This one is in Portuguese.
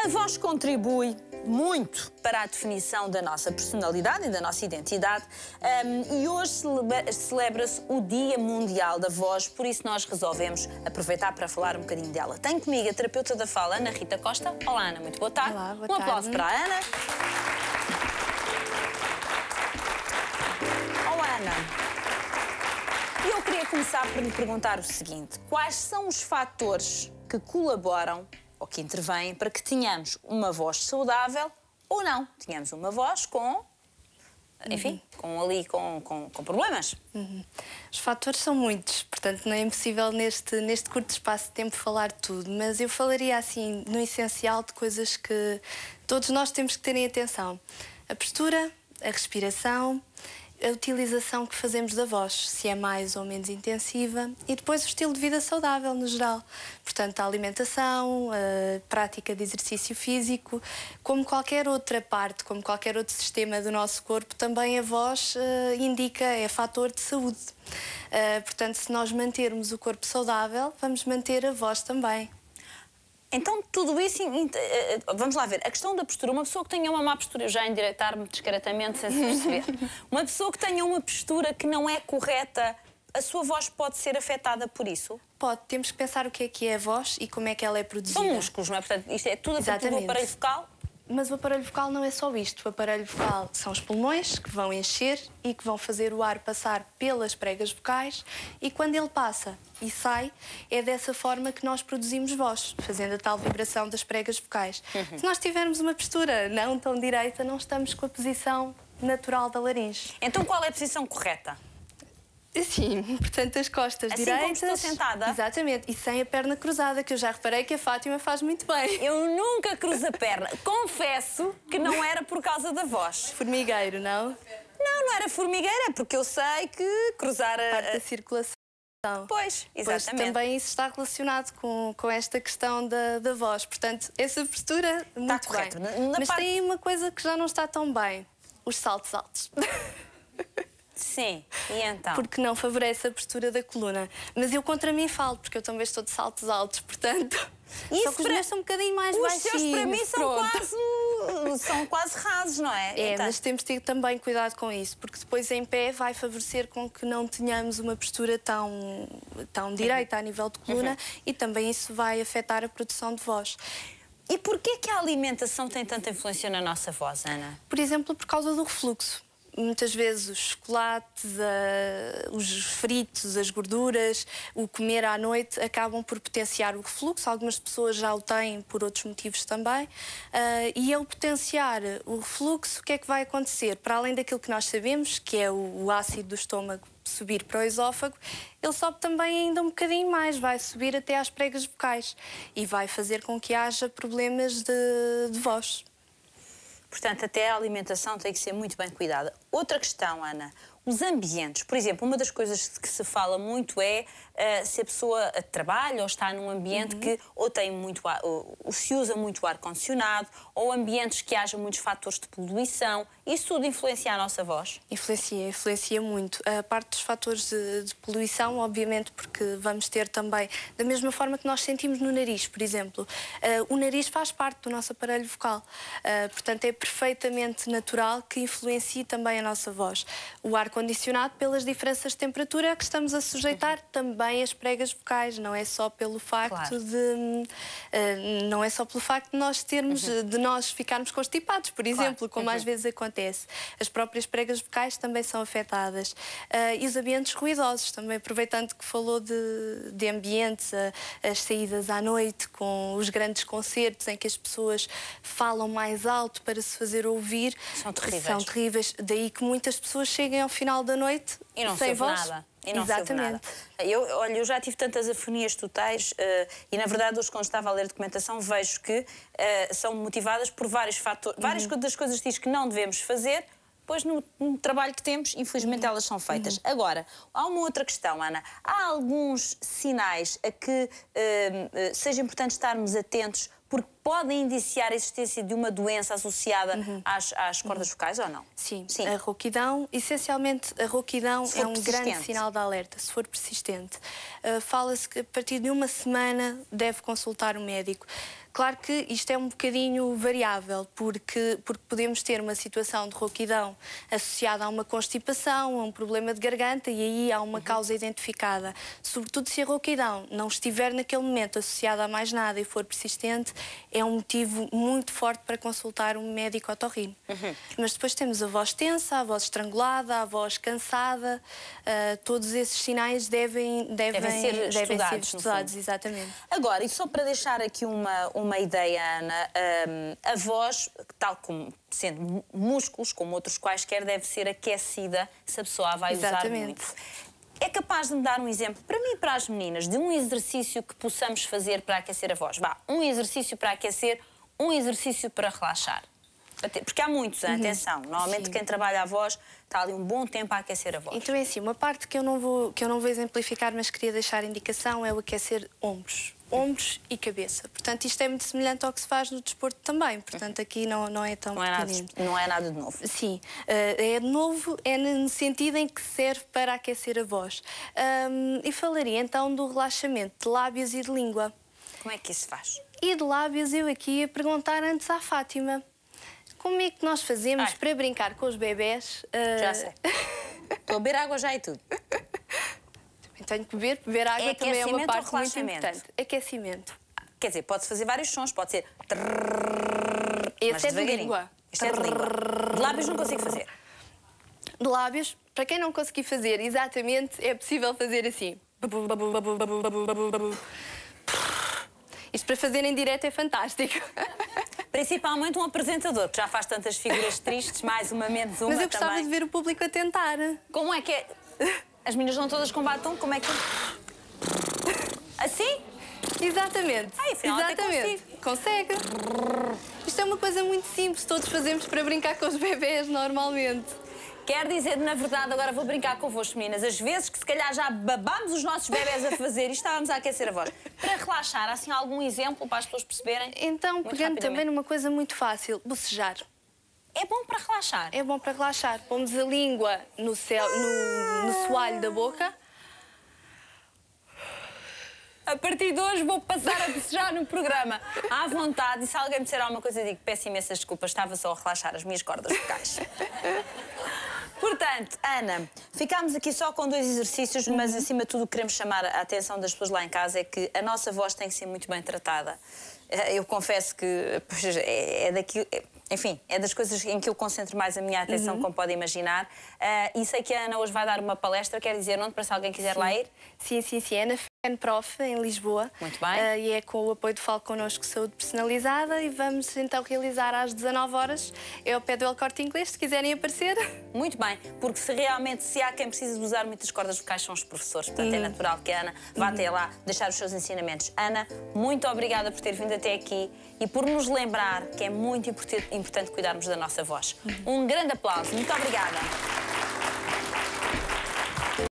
A voz contribui muito para a definição da nossa personalidade e da nossa identidade e hoje celebra-se o Dia Mundial da Voz, por isso nós resolvemos aproveitar para falar um bocadinho dela. Tenho comigo a terapeuta da fala, Ana Rita Costa. Olá, Ana, muito boa tarde. Olá, boa tarde. Um aplauso para a Ana. Olá, Ana. Eu queria começar por lhe perguntar o seguinte: quais são os fatores que colaboram ou que intervêm para que tenhamos uma voz saudável ou não? Tenhamos uma voz com, enfim, com problemas. Os fatores são muitos, portanto não é impossível neste curto espaço de tempo falar de tudo, mas eu falaria assim, no essencial, de coisas que todos nós temos que ter em atenção. A postura, a respiração, a utilização que fazemos da voz, se é mais ou menos intensiva, e depois o estilo de vida saudável no geral. Portanto, a alimentação, a prática de exercício físico, como qualquer outra parte, como qualquer outro sistema do nosso corpo, também a voz indica, é fator de saúde. Portanto, se nós mantermos o corpo saudável, vamos manter a voz também. Então, tudo isso... Vamos lá ver. A questão da postura. Uma pessoa que tenha uma má postura... Eu já endireitar-me discretamente, sem se perceber. Uma pessoa que tenha uma postura que não é correta, a sua voz pode ser afetada por isso? Pode. Temos que pensar o que é a voz e como é que ela é produzida. São músculos, não é? Portanto, isto é tudo a partir do aparelho vocal? Mas o aparelho vocal não é só isto. O aparelho vocal são os pulmões que vão encher e que vão fazer o ar passar pelas pregas vocais, e quando ele passa e sai, é dessa forma que nós produzimos voz, fazendo a tal vibração das pregas vocais. Se nós tivermos uma postura não tão direita, não estamos com a posição natural da laringe. Então qual é a posição correta? Sim, portanto, as costas assim direitas... como estou sentada? Exatamente, e sem a perna cruzada, que eu já reparei que a Fátima faz muito bem. Eu nunca cruzo a perna. Confesso que não era por causa da voz. Formigueiro, não? Não era formigueira, porque eu sei que cruzar a... parte da circulação. Pois, exatamente. Pois, também isso está relacionado com esta questão da voz. Portanto, essa postura, muito está correto. bem. Mas tem aí uma coisa que já não está tão bem. Os saltos altos. Sim, e então? Porque não favorece a postura da coluna. Mas eu contra mim falo, porque eu também estou de saltos altos, portanto... Isso só que os meus são um bocadinho mais baixinhos. Os seus, para mim, são quase rasos, não é? É, então... mas temos de ter também cuidado com isso, porque depois em pé vai favorecer com que não tenhamos uma postura tão direita a nível de coluna e também isso vai afetar a produção de voz. E porquê que a alimentação tem tanta influência na nossa voz, Ana? Por exemplo, por causa do refluxo. Muitas vezes os chocolates, os fritos, as gorduras, o comer à noite acabam por potenciar o refluxo. Algumas pessoas já o têm por outros motivos também. E ao potenciar o refluxo, o que é que vai acontecer? Para além daquilo que nós sabemos, que é o ácido do estômago subir para o esófago, ele sobe também ainda um bocadinho mais, vai subir até às pregas vocais e vai fazer com que haja problemas de voz. Portanto, até a alimentação tem que ser muito bem cuidada. Outra questão, Ana, os ambientes. Por exemplo, uma das coisas que se fala muito é se a pessoa trabalha ou está num ambiente que ou tem muito ar, ou se usa muito ar-condicionado, ou ambientes que haja muitos fatores de poluição. Isso tudo influencia a nossa voz? Influencia muito. A parte dos fatores de poluição, obviamente, porque vamos ter também, da mesma forma que nós sentimos no nariz, por exemplo. O nariz faz parte do nosso aparelho vocal. Portanto, é perfeitamente natural que influencie também a nossa voz. O ar-condicionado, pelas diferenças de temperatura que estamos a sujeitar também as pregas vocais, não é só pelo facto não é só pelo facto de nós termos, de nós ficarmos constipados, por exemplo, como às vezes acontece. As próprias pregas vocais também são afetadas. E os ambientes ruidosos também, aproveitando que falou de ambientes, as saídas à noite com os grandes concertos em que as pessoas falam mais alto para se fazer ouvir. São terríveis. São terríveis. Daí que muitas pessoas cheguem ao final da noite e não sem voz. Nada. E não Exatamente. Olha, eu já tive tantas afonias totais e, na verdade, hoje, quando estava a ler documentação, vejo que são motivadas por vários fatores. Várias das coisas que diz que não devemos fazer, pois no trabalho que temos, infelizmente, elas são feitas. Agora, há uma outra questão, Ana. Há alguns sinais a que seja importante estarmos atentos porque podem indiciar a existência de uma doença associada às cordas vocais ou não? Sim. A rouquidão, essencialmente, a rouquidão é um grande sinal de alerta, se for persistente. Fala-se que a partir de uma semana deve consultar o médico. Claro que isto é um bocadinho variável, porque podemos ter uma situação de rouquidão associada a uma constipação, a um problema de garganta, e aí há uma causa identificada. Sobretudo se a rouquidão não estiver naquele momento associada a mais nada e for persistente, é um motivo muito forte para consultar um médico otorrino. Mas depois temos a voz tensa, a voz estrangulada, a voz cansada, todos esses sinais devem ser estudados, exatamente. Agora, e só para deixar aqui uma ideia, Ana, a voz, tal como sendo músculos, como outros quaisquer, deve ser aquecida se a pessoa a vai usar muito. É capaz de me dar um exemplo, para mim e para as meninas, de um exercício que possamos fazer para aquecer a voz? Vá, um exercício para aquecer, um exercício para relaxar. Porque há muitos, atenção, normalmente quem trabalha a voz está ali um bom tempo a aquecer a voz. Então é assim, uma parte que eu não vou exemplificar, mas queria deixar a indicação, é o aquecer ombros. Ombros e cabeça. Portanto, isto é muito semelhante ao que se faz no desporto também. Portanto, aqui não é tão pertinente. Não é nada de novo. Sim. É de novo, é no sentido em que serve para aquecer a voz. E falaria então do relaxamento de lábios e de língua. Como é que isso se faz? E de lábios eu aqui ia perguntar antes à Fátima. Como é que nós fazemos para brincar com os bebés? Já sei. Estou a beber água já e tudo. Tenho que beber água também é uma parte muito importante. Aquecimento. Quer dizer, pode-se fazer vários sons, pode ser... Esse é de língua. Este é de língua. De lábios não consigo fazer. De lábios, para quem não conseguir fazer exatamente, é possível fazer assim. Isto para fazer em direto é fantástico. Principalmente um apresentador, que já faz tantas figuras tristes, mais uma, menos uma também. Mas eu gostava de ver o público a tentar. Como é que é? As meninas não todas com batom, como é que... Assim? Exatamente. Exatamente. Consegue. Isto é uma coisa muito simples, todos fazemos para brincar com os bebés normalmente. Quer dizer, na verdade, agora vou brincar convosco, meninas, as vezes que se calhar já babámos os nossos bebés a fazer e estávamos a aquecer a voz. Para relaxar, há assim algum exemplo para as pessoas perceberem? Então, pegando também numa coisa muito fácil, bocejar. É bom para relaxar? É bom para relaxar. Pomos a língua no soalho da boca. A partir de hoje vou passar a bocejar no programa. À vontade, e se alguém me disser alguma coisa, eu digo, peço imensas desculpas, estava só a relaxar as minhas cordas vocais. Portanto, Ana, ficámos aqui só com 2 exercícios, mas acima de tudo o que queremos chamar a atenção das pessoas lá em casa é que a nossa voz tem que ser muito bem tratada. Eu confesso que enfim, é das coisas em que eu concentro mais a minha atenção, como pode imaginar. E sei que a Ana hoje vai dar uma palestra, quer dizer, onde, para se alguém quiser lá ir? Sim, é na FENPROF, em Lisboa. Muito bem. E é com o apoio do Falo Connosco Saúde Personalizada, e vamos então realizar às 19 horas. É ao pé do El Corte Inglês, se quiserem aparecer. Muito bem, porque se há quem precisa de usar muitas cordas vocais, são os professores, portanto é natural que a Ana vá até lá deixar os seus ensinamentos. Ana, muito obrigada por ter vindo até aqui e por nos lembrar que é muito importante cuidarmos da nossa voz. Um grande aplauso, muito obrigada.